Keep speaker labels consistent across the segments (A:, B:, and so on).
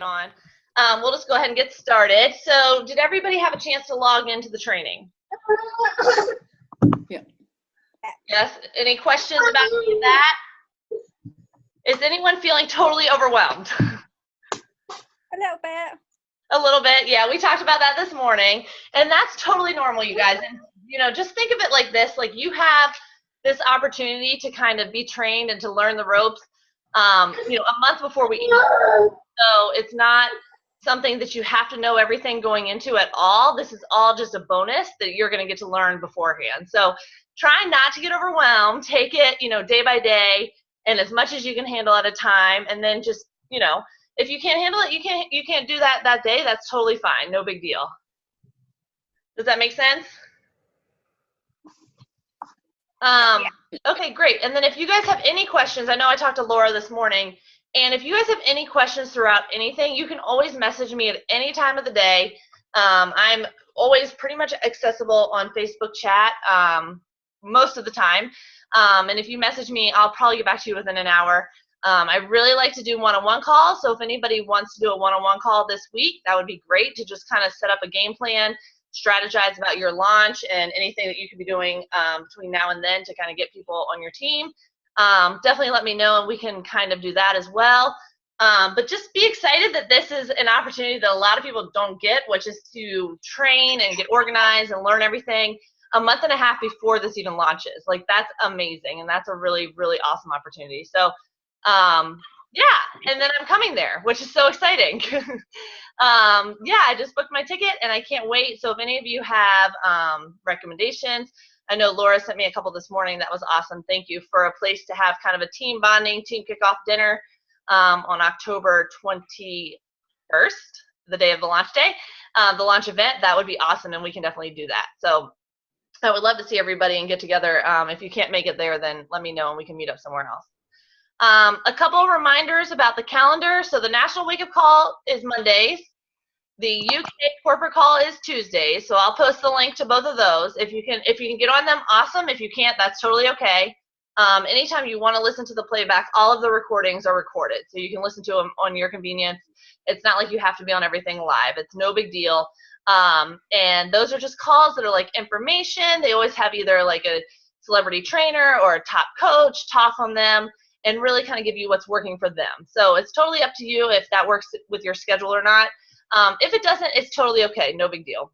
A: on. We'll just go ahead and get started. So did everybody have a chance to log into the training?
B: Yeah.
A: Yes. Any questions about any of that? Is anyone feeling totally overwhelmed?
C: A little bit.
A: A little bit, yeah. We talked about that this morning, and that's totally normal, you guys. And just think of it like this: like you have this opportunity to kind of be trained and to learn the ropes, a month before we eat. So it's not something that you have to know everything going into at all. This is all just a bonus that you're going to get to learn beforehand. So try not to get overwhelmed. Take it, day by day, and as much as you can handle at a time, and then just, if you can't handle it, you can't do that day. That's totally fine. No big deal. Does that make sense? Okay, great. And then if you guys have any questions, I know I talked to Laura this morning, and if you guys have any questions throughout anything, you can always message me at any time of the day. I'm always pretty much accessible on Facebook chat most of the time. And if you message me, I'll probably get back to you within an hour. I really like to do one-on-one calls, so if anybody wants to do a one-on-one call this week, that would be great to just kind of set up a game plan, strategize about your launch, and anything that you could be doing between now and then to kind of get people on your team. Definitely let me know, and we can kind of do that as well. But just be excited that this is an opportunity that a lot of people don't get, which is to train and get organized and learn everything a month and a half before this even launches. Like, that's amazing, and that's a really, really awesome opportunity. So yeah, and then I'm coming there, which is so exciting. Yeah, I just booked my ticket and I can't wait. So if any of you have recommendations, I know Laura sent me a couple this morning. That was awesome. Thank you. For a place to have kind of a team bonding, team kickoff dinner on October 21st, the day of the launch day, the launch event, that would be awesome, and we can definitely do that. So I would love to see everybody and get together. If you can't make it there, then let me know and we can meet up somewhere else. A couple of reminders about the calendar. So the National Wake Up Call is Mondays. The UK corporate call is Tuesdays. So I'll post the link to both of those. If you can get on them, awesome. If you can't, that's totally okay. Anytime you want to listen to the playback, all of the recordings are recorded, so you can listen to them on your convenience. It's not like you have to be on everything live. It's no big deal. And those are just calls that are like information. They always have either like a celebrity trainer or a top coach talk on them and really kind of give you what's working for them. So it's totally up to you if that works with your schedule or not. If it doesn't, it's totally okay. No big deal.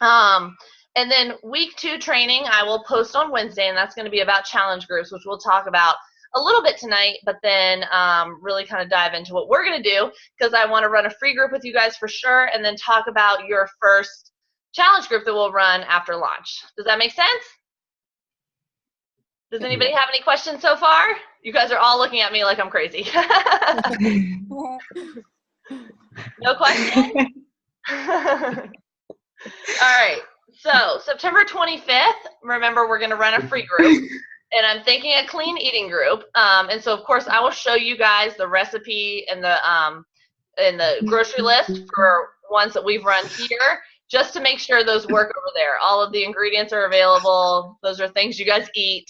A: And then week 2 training, I will post on Wednesday, and that's going to be about challenge groups, which we'll talk about a little bit tonight, but then really kind of dive into what we're going to do, because I want to run a free group with you guys for sure, and then talk about your first challenge group that we'll run after launch. Does that make sense? Does anybody have any questions so far? You guys are all looking at me like I'm crazy. No questions? All right. So September 25th, remember, we're going to run a free group, and I'm thinking a clean eating group. And so, of course, I will show you guys the recipe and the grocery list for ones that we've run here, just to make sure those work over there. All of the ingredients are available. Those are things you guys eat,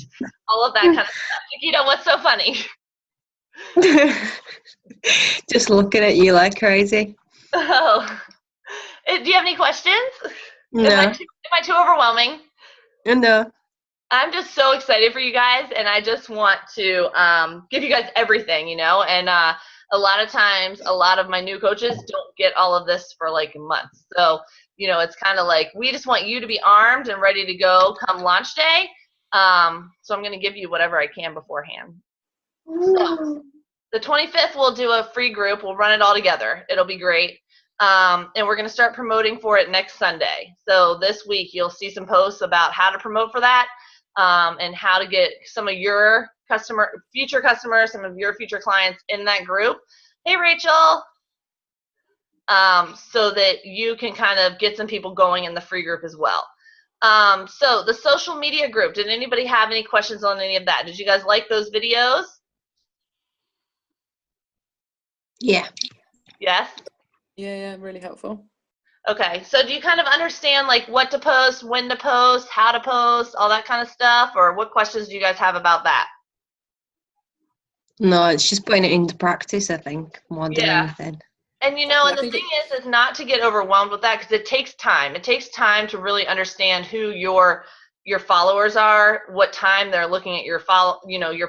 A: all of that kind of stuff. What's so funny?
D: Just looking at you like crazy.
A: Oh. Do you have any questions?
D: No.
A: Am I too overwhelming?
D: No.
A: I'm just so excited for you guys, and I just want to give you guys everything, and a lot of times, a lot of my new coaches don't get all of this for like months. So, it's kind of like, we just want you to be armed and ready to go come launch day. So I'm going to give you whatever I can beforehand. So the 25th, we'll do a free group. We'll run it all together. It'll be great. And we're going to start promoting for it next Sunday. So this week, you'll see some posts about how to promote for that, and how to get some of your future customers, some of your future clients in that group. Hey, Rachel. So that you can kind of get some people going in the free group as well. So the social media group, did anybody have any questions on any of that? Did you guys like those videos?
D: Yeah.
A: Yes?
B: Yeah, really helpful.
A: Okay, so do you kind of understand like what to post, when to post, how to post, all that kind of stuff? Or what questions do you guys have about that?
D: No, it's just putting it into practice, I think, more than anything.
A: And you know,
B: Exactly.
A: and
B: I
A: the
B: think
A: thing is not to get overwhelmed with that, because it takes time. It takes time to really understand who your followers are, what time they're looking at your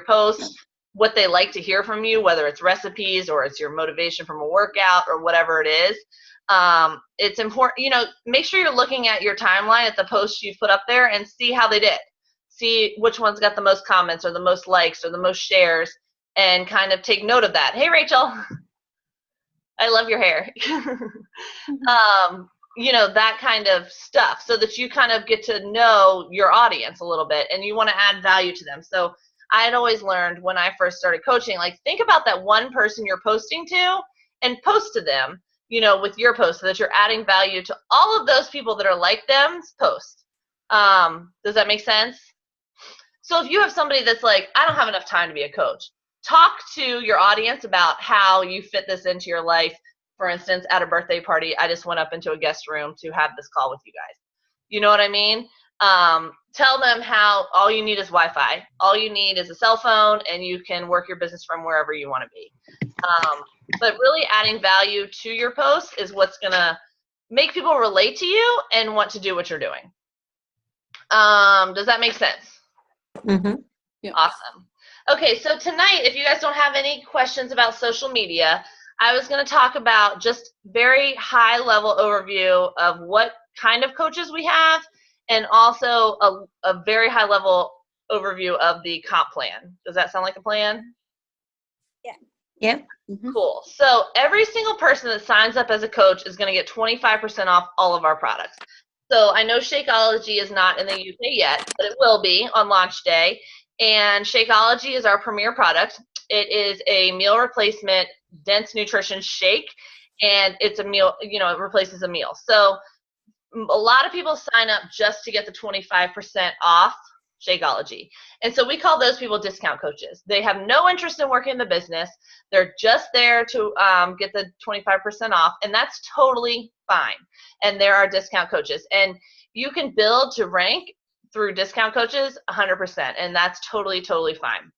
A: posts, what they like to hear from you, whether it's recipes or it's your motivation from a workout or whatever it is. It's important, make sure you're looking at your timeline at the posts you put up there and see how they did. See which one's got the most comments or the most likes or the most shares, and kind of take note of that. Hey, Rachel. I love your hair. That kind of stuff, so that you kind of get to know your audience a little bit and you want to add value to them. So I had always learned when I first started coaching, like, think about that one person you're posting to and post to them, with your post, so that you're adding value to all of those people that are like them's post. Does that make sense? So if you have somebody that's like, I don't have enough time to be a coach, talk to your audience about how you fit this into your life. For instance, at a birthday party, I just went up into a guest room to have this call with you guys. You know what I mean? Tell them how all you need is Wi-Fi. All you need is a cell phone, and you can work your business from wherever you want to be. But really adding value to your posts is what's going to make people relate to you and want to do what you're doing. Does that make sense?
D: Mm-hmm.
B: Yeah.
A: Awesome. Okay, so tonight, if you guys don't have any questions about social media, I was going to talk about just very high-level overview of what kind of coaches we have, and also a very high-level overview of the comp plan. Does that sound like a plan?
D: Yeah.
B: Mm-hmm.
A: Cool. So every single person that signs up as a coach is going to get 25% off all of our products. So I know Shakeology is not in the UK yet, but it will be on launch day. And Shakeology is our premier product. It is a meal replacement dense nutrition shake, and it's a meal, it replaces a meal. So a lot of people sign up just to get the 25% off Shakeology. And so we call those people discount coaches. They have no interest in working in the business. They're just there to get the 25% off, and that's totally fine. And there are discount coaches. And you can build to rank through discount coaches 100%, and that's totally, totally fine.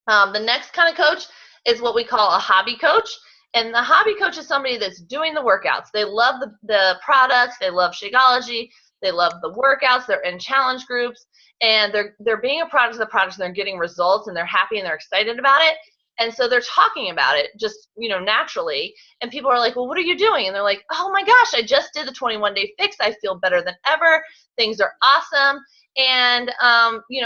A: The next kind of coach is what we call a hobby coach. And the hobby coach is somebody that's doing the workouts. They love the products. They love Shakeology. They love the workouts. They're in challenge groups. And they're being a product of the product, and they're getting results, and they're happy, and they're excited about it. And so they're talking about it just, naturally. And people are like, well, what are you doing? And they're like, oh my gosh, I just did the 21-day fix. I feel better than ever. Things are awesome. And,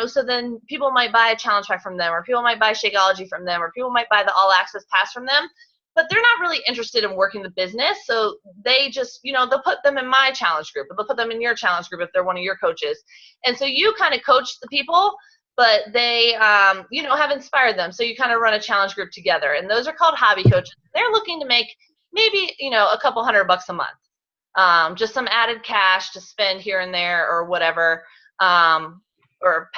A: so then people might buy a challenge pack from them, or people might buy Shakeology from them, or people might buy the all access pass from them, but they're not really interested in working the business. So they just, they'll put them in my challenge group, or they'll put them in your challenge group if they're one of your coaches. And so you kind of coach the people, but they, have inspired them. So you kind of run a challenge group together, and those are called hobby coaches. They're looking to make maybe, a couple $100 a month, just some added cash to spend here and there or whatever. Or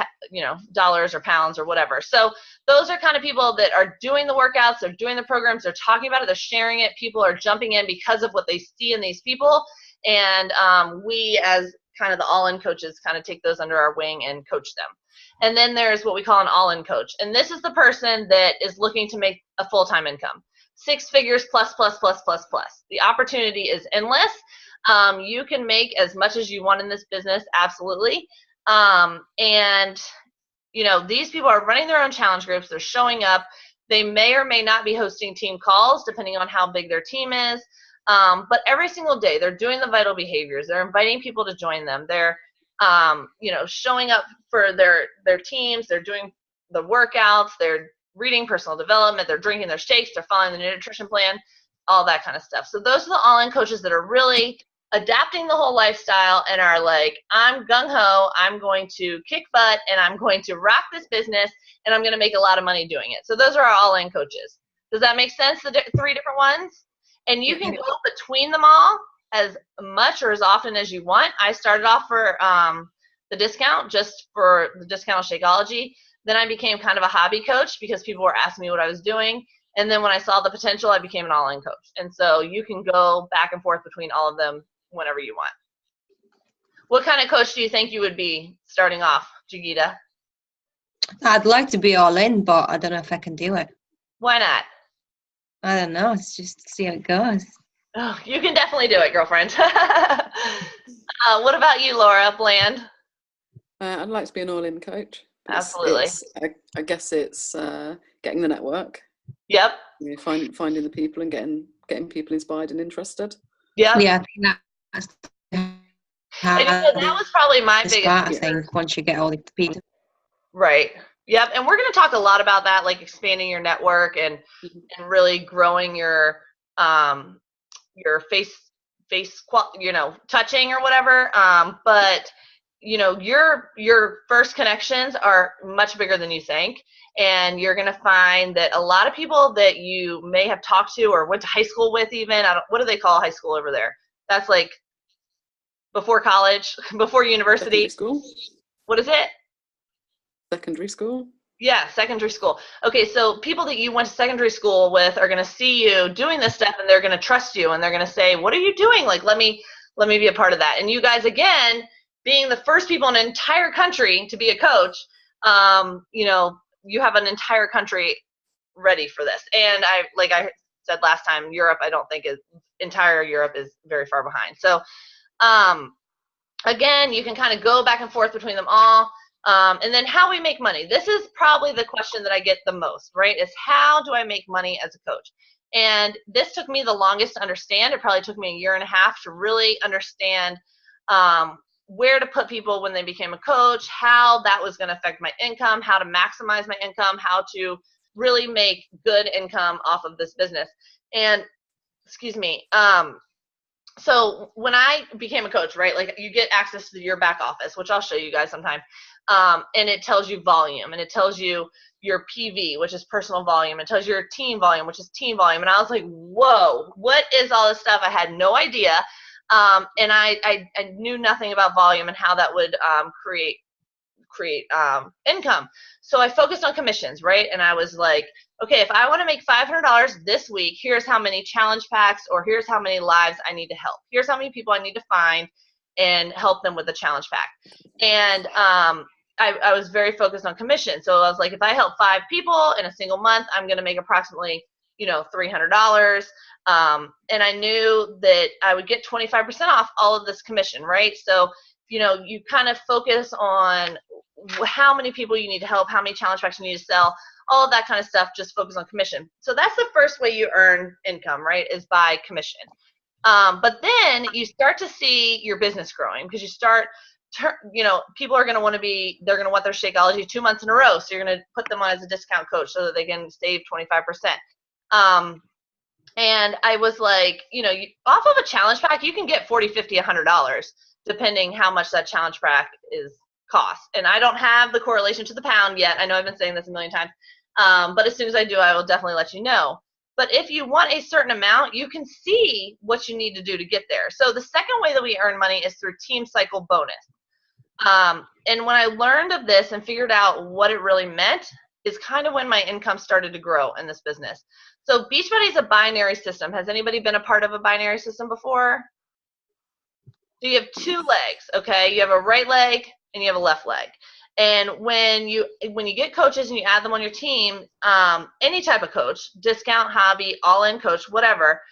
A: dollars or pounds or whatever. So those are kind of people that are doing the workouts, they're doing the programs, they're talking about it, they're sharing it. People are jumping in because of what they see in these people. And we, as kind of the all-in coaches, kind of take those under our wing and coach them. And then there's what we call an all-in coach. And this is the person that is looking to make a full-time income. 6 figures plus, plus, plus, plus, plus. The opportunity is endless. You can make as much as you want in this business, absolutely. And these people are running their own challenge groups. They're showing up. They may or may not be hosting team calls, depending on how big their team is. But every single day, they're doing the vital behaviors. They're inviting people to join them. They're, showing up for their teams. They're doing the workouts. They're reading personal development. They're drinking their shakes. They're following the nutrition plan, all that kind of stuff. So those are the all-in coaches that are really adapting the whole lifestyle and are like, I'm gung-ho, I'm going to kick butt, and I'm going to rock this business, and I'm going to make a lot of money doing it. So those are our all-in coaches. Does that make sense, the 3 different ones? And you can go between them all as much or as often as you want. I started off for the discount, just for the discount of Shakeology. Then I became kind of a hobby coach because people were asking me what I was doing. And then when I saw the potential, I became an all-in coach. And so you can go back and forth between all of them whenever you want. What kind of coach do you think you would be starting off, Jagita?
D: I'd like to be all in, but I don't know if I can do it.
A: Why not?
D: I don't know. It's just see how it goes.
A: Oh, you can definitely do it, girlfriend. What about you, Laura Bland?
B: I'd like to be an all-in coach. But
A: Absolutely.
B: I guess it's getting the network.
A: Yep.
B: You know, finding the people and getting people inspired and interested.
A: Yep.
D: Yeah, I think that's
A: And that was probably my
D: the
A: biggest
D: smart
A: fear.
D: thing once you get all the people.
A: Right. Yep. And we're going to talk a lot about that, like expanding your network and really growing your face touching or whatever. But your first connections are much bigger than you think, and you're going to find that a lot of people that you may have talked to or went to high school with, even what do they call high school over there? That's like before college, before university.
B: Secondary school.
A: What is it?
B: Secondary school.
A: Yeah, secondary school. Okay, so people that you went to secondary school with are going to see you doing this stuff, and they're going to trust you, and they're going to say, "What are you doing? Like, let me be a part of that." And you guys, again, being the first people in an entire country to be a coach, you have an entire country ready for this. And like I said last time, Europe, I don't think entire Europe is very far behind. So, again, you can kind of go back and forth between them all. And then how we make money. This is probably the question that I get the most, right? Is how do I make money as a coach? And this took me the longest to understand. It probably took me 1.5 years to really understand where to put people when they became a coach, how that was going to affect my income, how to maximize my income, how to really make good income off of this business. And, excuse me, so when I became a coach, right, like you get access to your back office, which I'll show you guys sometime, and it tells you volume, and it tells you your PV, which is personal volume. It tells you your team volume, which is team volume. And I was like, whoa, what is all this stuff? I had no idea. And I knew nothing about volume and how that would create income. So I focused on commissions, right? And I was like, okay, if I want to make $500 this week, here's how many challenge packs, or here's how many lives I need to help. Here's how many people I need to find and help them with the challenge pack. And I was very focused on commission. So I was like, if I help 5 people in a single month, I'm going to make approximately, $300. And I knew that I would get 25% off all of this commission, right? So, you kind of focus on how many people you need to help, how many challenge packs you need to sell, all of that kind of stuff, just focus on commission. So that's the first way you earn income, right, is by commission. But then you start to see your business growing, because you start, people are going to they're going to want their Shakeology 2 months in a row. So you're going to put them on as a discount coach so that they can save 25%. And I was like, off of a challenge pack, you can get $40, $50, $100, depending how much that challenge pack is cost. And I don't have the correlation to the pound yet. I know I've been saying this a million times. But as soon as I do, I will definitely let you know. But if you want a certain amount, you can see what you need to do to get there. So the second way that we earn money is through Team Cycle bonus. And when I learned of this and figured out what it really meant, is kind of when my income started to grow in this business. So Beachbody is a binary system. Has anybody been a part of a binary system before? So you have 2 legs, okay? You have a right leg and you have a left leg. And when you get coaches and you add them on your team, any type of coach, discount, hobby, all-in coach, whatever,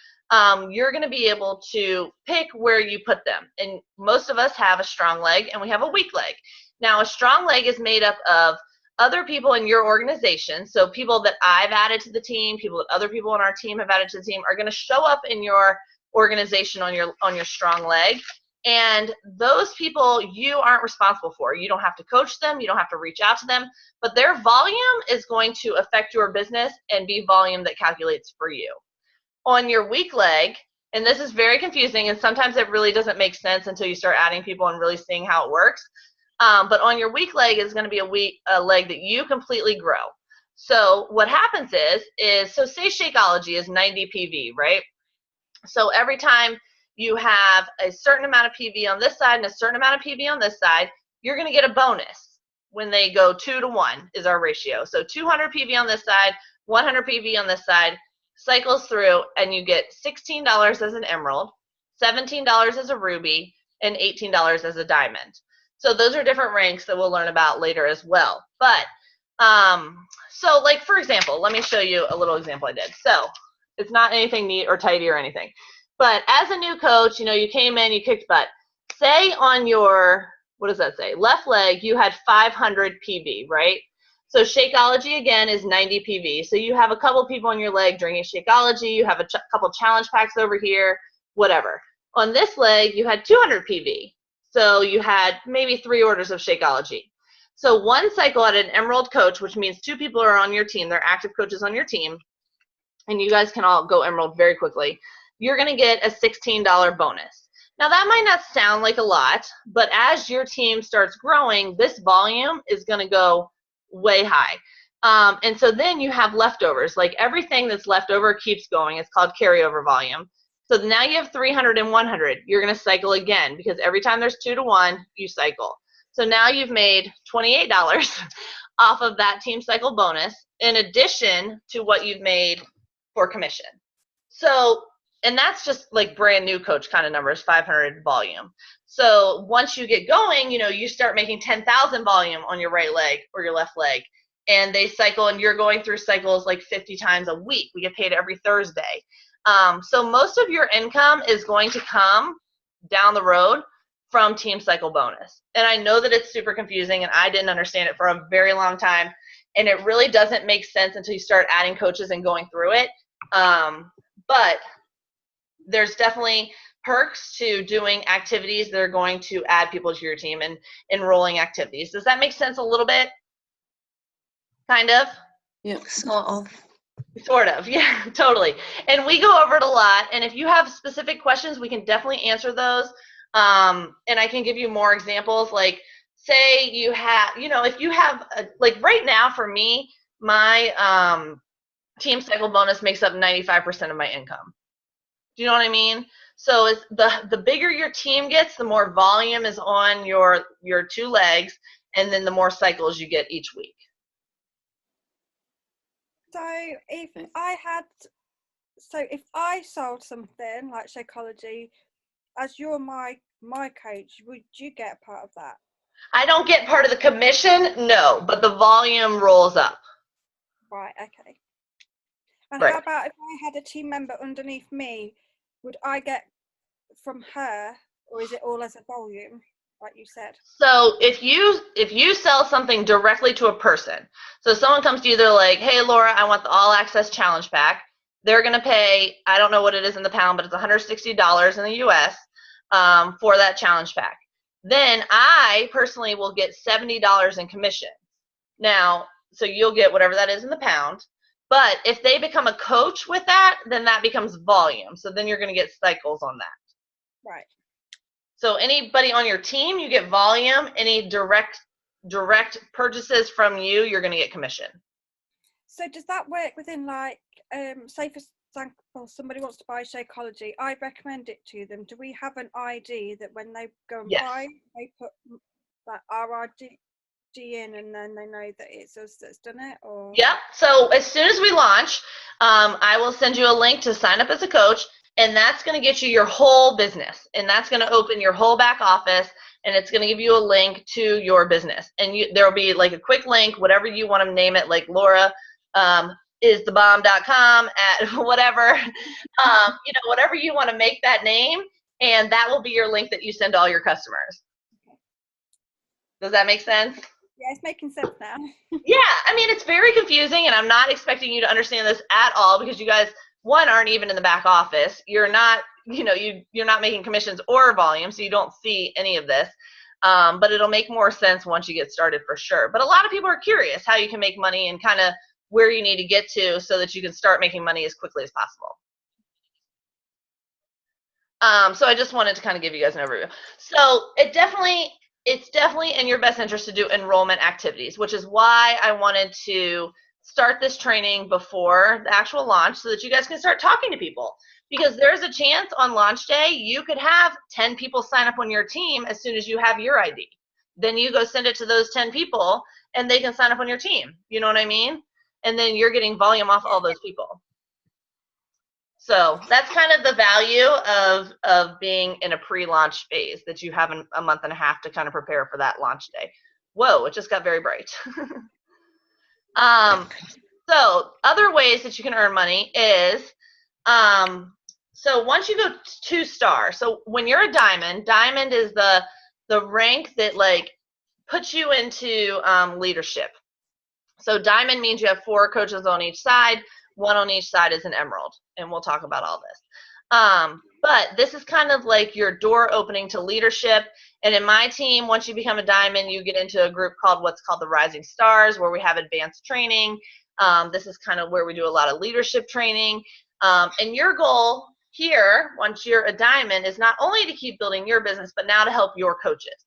A: you're going to be able to pick where you put them. And most of us have a strong leg and we have a weak leg. Now, a strong leg is made up of other people in your organization. So people that I've added to the team, people that other people on our team have added to the team, are going to show up in your organization on your strong leg. And those people you aren't responsible for. You don't have to coach them. You don't have to reach out to them. But their volume is going to affect your business and be volume that calculates for you. On your weak leg, and this is very confusing, and sometimes it really doesn't make sense until you start adding people and really seeing how it works. But on your weak leg is going to be a leg that you completely grow. So what happens is so say Shakeology is 90 PV, right? So every time you have a certain amount of PV on this side and a certain amount of PV on this side, you're going to get a bonus when they go 2 to 1 is our ratio. So 200 PV on this side, 100 PV on this side, cycles through, and you get $16 as an emerald, $17 as a ruby, and $18 as a diamond. So those are different ranks that we'll learn about later as well. But so like, for example, let me show you a little example I did. So It's not anything neat or tidy or anything. But as a new coach, you came in, you kicked butt. Say on your, what does that say? Left leg, you had 500 PV, right? So Shakeology, again, is 90 PV. So you have a couple people on your leg drinking Shakeology. You have a couple challenge packs over here, whatever. On this leg, you had 200 PV. So you had maybe 3 orders of Shakeology. So one cycle at an Emerald coach, which means 2 people are on your team. They're active coaches on your team. And you guys can all go Emerald very quickly. You're going to get a $16 bonus. Now, that might not sound like a lot, but as your team starts growing, this volume is going to go way high. And so then you have leftovers. Like everything that's left over keeps going. It's called carryover volume. So now you have 300 and 100. You're going to cycle again because every time there's 2 to 1, you cycle. So now you've made $28 off of that team cycle bonus in addition to what you've made for commission. So, and that's just like brand new coach kind of numbers, 500 volume. So once you get going, you start making 10,000 volume on your right leg or your left leg, and they cycle, and you're going through cycles like 50 times a week. We get paid every Thursday. So most of your income is going to come down the road from team cycle bonus. And I know that it's super confusing, and I didn't understand it for a very long time, and it really doesn't make sense until you start adding coaches and going through it. But there's definitely perks to doing activities that are going to add people to your team and enrolling activities. Does that make sense a little bit? Kind of?
B: Yeah.
D: Sort of.
A: Sort of, yeah, totally. And we go over it a lot, and if you have specific questions, we can definitely answer those. And I can give you more examples, like say you have, if you have, like right now for me, my team cycle bonus makes up 95% of my income. Do you know what I mean? So it's the bigger your team gets, the more volume is on your 2 legs, and then the more cycles you get each week.
C: So if I sold something like Shakeology, as you're my coach, would you get part of that?
A: I don't get part of the commission, no, but the volume rolls up.
C: Right, okay. And
A: Right.
C: how about if I had a team member underneath me, would I get from her, or is it all as a volume, like you said?
A: So if you sell something directly to a person, so someone comes to you, they're like, hey, Laura, I want the all access challenge pack. They're going to pay, I don't know what it is in the pound, but it's $160 in the US for that challenge pack. Then I personally will get $70 in commission. Now, so you'll get whatever that is in the pound. But if they become a coach with that, then that becomes volume. So then you're going to get cycles on that.
C: Right.
A: So anybody on your team, you get volume. Any direct purchases from you, you're going to get commission.
C: So does that work within, like, say for example, somebody wants to buy Shakeology, I recommend it to them. Do we have an ID that when they go and
A: Yes.
C: buy, they put that RRD in, and then they know that it's us that's done it? Or
A: Yep. So as soon as we launch, I will send you a link to sign up as a coach, and that's going to get you your whole business, and that's going to open your whole back office, and it's going to give you a link to your business, and there will be like a quick link, whatever you want to name it, like Laura isthebomb.com at whatever, whatever you want to make that name, and that will be your link that you send to all your customers. Does that make sense?
C: yeah, it's making sense now.
A: Yeah, I mean, it's very confusing, and I'm not expecting you to understand this at all because you guys, one, aren't even in the back office. You're not, you're not making commissions or volume, so you don't see any of this. But it'll make more sense once you get started for sure. But a lot of people are curious how you can make money and kind of where you need to get to so that you can start making money as quickly as possible. So I just wanted to kind of give you guys an overview. So it's definitely in your best interest to do enrollment activities, which is why I wanted to start this training before the actual launch so that you guys can start talking to people. Because there's a chance on launch day you could have 10 people sign up on your team as soon as you have your ID. Then you go send it to those 10 people and they can sign up on your team. You know what I mean? And then you're getting volume off all those people. So that's kind of the value of being in a pre-launch phase, that you have a month and a half to kind of prepare for that launch day. Whoa, it just got very bright. So other ways that you can earn money is So once you go 2-star, so when you're a diamond is the rank that like puts you into leadership. So diamond means you have 4 coaches on each side, 1 on each side is an emerald, and we'll talk about all this. But this is kind of like your door opening to leadership. And in my team, once you become a diamond, you get into a group called what's called the Rising Stars, where we have advanced training. This is kind of where we do a lot of leadership training. And your goal here, once you're a diamond, is not only to keep building your business, but now to help your coaches.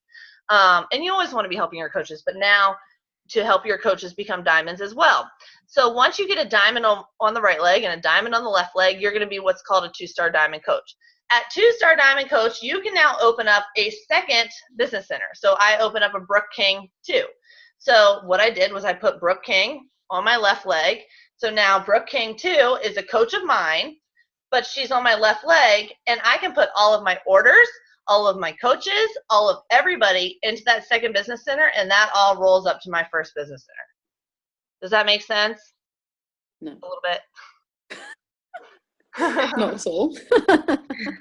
A: And you always want to be helping your coaches, but now to help your coaches become diamonds as well. So once you get a diamond on the right leg and a diamond on the left leg, you're going to be what's called a 2-star diamond coach. At 2-star diamond coach, you can now open up a second business center. So I open up a Brooke King 2. So what I did was I put Brooke King on my left leg. So now Brooke King 2 is a coach of mine, but she's on my left leg, and I can put all of my orders, all of my coaches, all of everybody into that second business center, and that all rolls up to my first business center. Does that make sense?
B: No.
A: A little bit.
B: Not at all.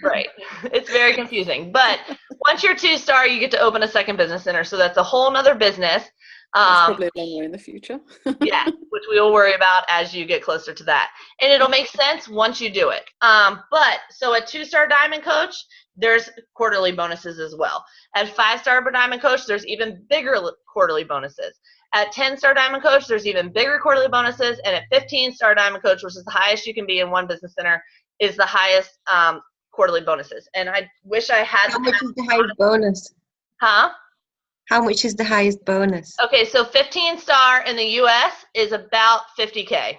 A: Right. It's very confusing. But once you're 2-star, you get to open a second business center. So that's a whole nother business.
B: That's probably a long way in the future.
A: Yeah, which we will worry about as you get closer to that. And it'll make sense once you do it. But so at 2-star diamond coach, there's quarterly bonuses as well. At 5-star diamond coach, there's even bigger quarterly bonuses. At 10-star diamond coach, there's even bigger quarterly bonuses. And at 15-star diamond coach, which is the highest you can be in one business center, is the highest quarterly bonuses. And I wish I had.
D: How much is the highest bonus?
A: Huh?
D: How much is the highest bonus?
A: Okay, so 15-star in the U.S. is about $50K.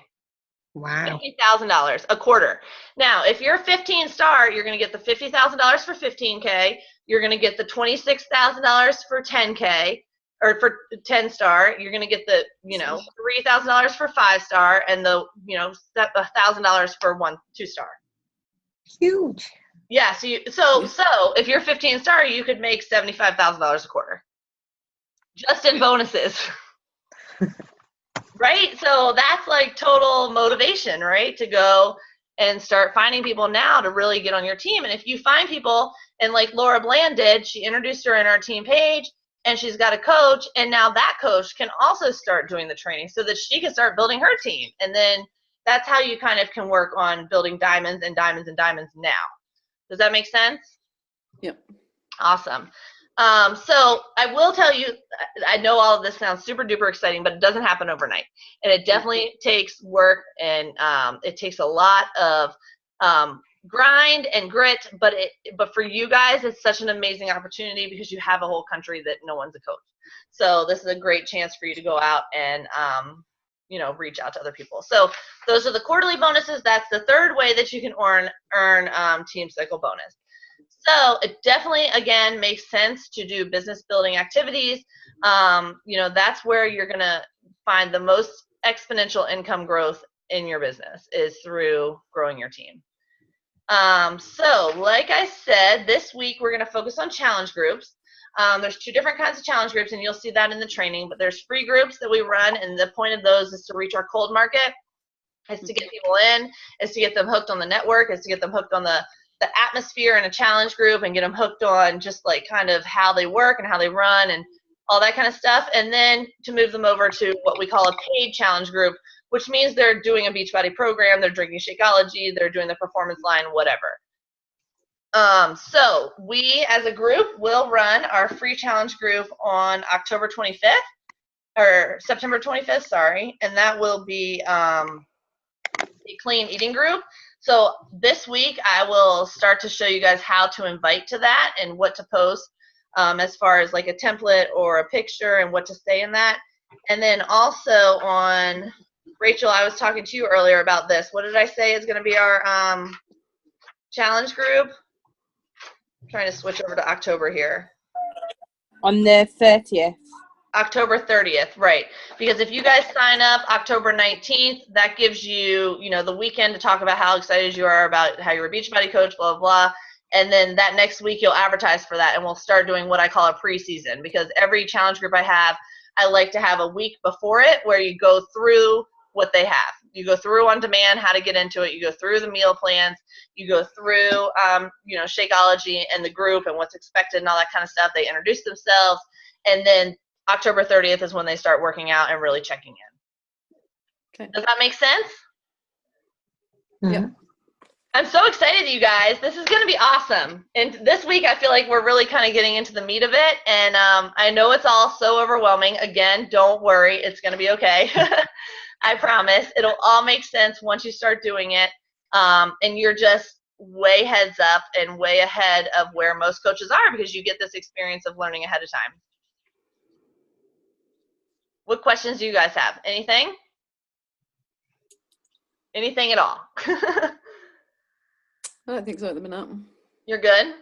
D: Wow.
A: $50,000 a quarter. Now, if you're 15-star, you're going to get the $50,000 for 15K. You're going to get the $26,000 for 10K, or for 10-star. You're going to get the, $3,000 for 5-star, and the, $1,000 for 2-star.
D: Huge.
A: Yeah. So if you're 15-star, you could make $75,000 a quarter, just in bonuses. Right? So that's like total motivation, right? To go and start finding people now to really get on your team. And if you find people, and like Laura Bland did, she introduced her in our team page, and she's got a coach, and now that coach can also start doing the training so that she can start building her team. And then that's how you kind of can work on building diamonds and diamonds and diamonds now. Does that make sense?
B: Yep.
A: Awesome. So I will tell you, I know all of this sounds super duper exciting, but it doesn't happen overnight. And it definitely takes work, and it takes a lot of grind and grit, but for you guys, it's such an amazing opportunity because you have a whole country that no one's a coach. So this is a great chance for you to go out and, reach out to other people. So those are the quarterly bonuses. That's the third way that you can earn Team Cycle bonus. So it definitely, again, makes sense to do business building activities. That's where you're going to find the most exponential income growth in your business, is through growing your team. So like I said, this week we're going to focus on challenge groups. There's 2 different kinds of challenge groups, and you'll see that in the training, but there's free groups that we run, and the point of those is to reach our cold market, is to get people in, is to get them hooked on the network, is to get them hooked on the atmosphere in a challenge group, and get them hooked on just like kind of how they work and how they run and all that kind of stuff. And then to move them over to what we call a paid challenge group, which means they're doing a Beachbody program, they're drinking Shakeology, they're doing the performance line, whatever. So we as a group will run our free challenge group on October 25th, or September 25th, sorry. And that will be a clean eating group. So this week I will start to show you guys how to invite to that and what to post as far as like a template or a picture and what to say in that. And then also on, Rachel, I was talking to you earlier about this. What did I say is going to be our challenge group? I'm trying to switch over to October here.
E: On the 30th.
A: October 30th, right. Because if you guys sign up October 19th, that gives you, the weekend to talk about how excited you are about how you're a Beachbody coach, blah, blah, blah. And then that next week you'll advertise for that, and we'll start doing what I call a preseason, because every challenge group I have, I like to have a week before it where you go through what they have. You go through On Demand, how to get into it. You go through the meal plans. You go through, Shakeology and the group and what's expected and all that kind of stuff. They introduce themselves. And then October 30th is when they start working out and really checking in.
B: Okay.
A: Does that make sense?
B: Yeah.
A: I'm so excited, you guys. This is going to be awesome. And this week, I feel like we're really kind of getting into the meat of it. And I know it's all so overwhelming. Again, don't worry. It's going to be okay. I promise. It'll all make sense once you start doing it. And you're just way heads up and way ahead of where most coaches are because you get this experience of learning ahead of time. What questions do you guys have? Anything? Anything at all?
B: I don't think so at the minute.
A: You're good?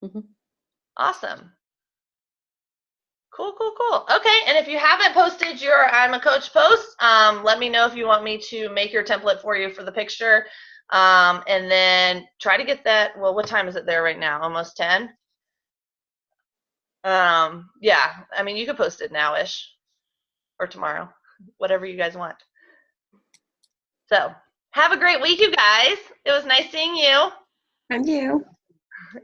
B: Mhm.
A: Awesome. Cool. Okay, and if you haven't posted your I'm a Coach post, let me know if you want me to make your template for you for the picture. And then try to get that, well, what time is it there right now? Almost 10? Yeah, I mean, you could post it now-ish or tomorrow, whatever you guys want. So, have a great week, you guys. It was nice seeing you.
D: And you.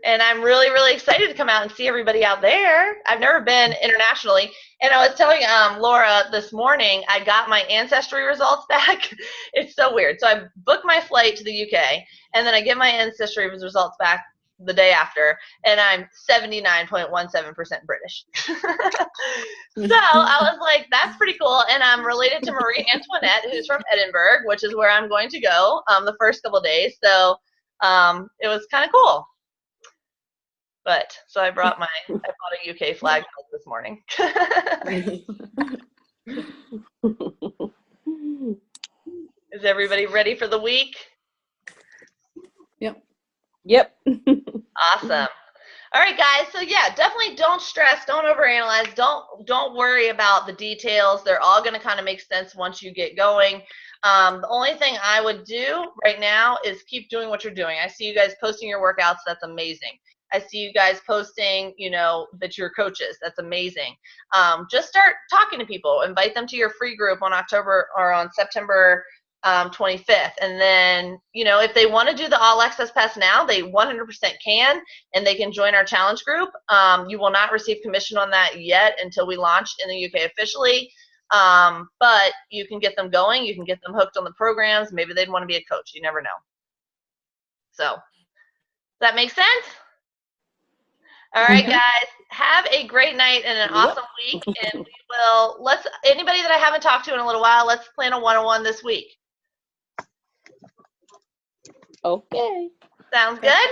A: And I'm really, really excited to come out and see everybody out there. I've never been internationally. And I was telling Laura this morning, I got my Ancestry results back. It's so weird. So I booked my flight to the UK, and then I get my Ancestry results back the day after, and I'm 79.17% British. So I was like, that's pretty cool. And I'm related to Marie Antoinette, who's from Edinburgh, which is where I'm going to go the first couple of days. So it was kind of cool. But so I bought a UK flag this morning. Is everybody ready for the week?
E: Yep.
A: Awesome. All right, guys. So yeah, definitely don't stress, don't overanalyze, don't worry about the details. They're all going to kind of make sense once you get going. The only thing I would do right now is keep doing what you're doing. I see you guys posting your workouts. That's amazing. I see you guys posting, that you're coaches. That's amazing. Just start talking to people. Invite them to your free group on September 25th. And then, if they want to do the All Access Pass now, they 100% can, and they can join our challenge group. You will not receive commission on that yet until we launch in the UK officially. But you can get them going. You can get them hooked on the programs. Maybe they'd want to be a coach. You never know. So, does that make sense? All right, guys, have a great night and an awesome week. And anybody that I haven't talked to in a little while, let's plan a one-on-one this week.
E: Okay.
A: Sounds good?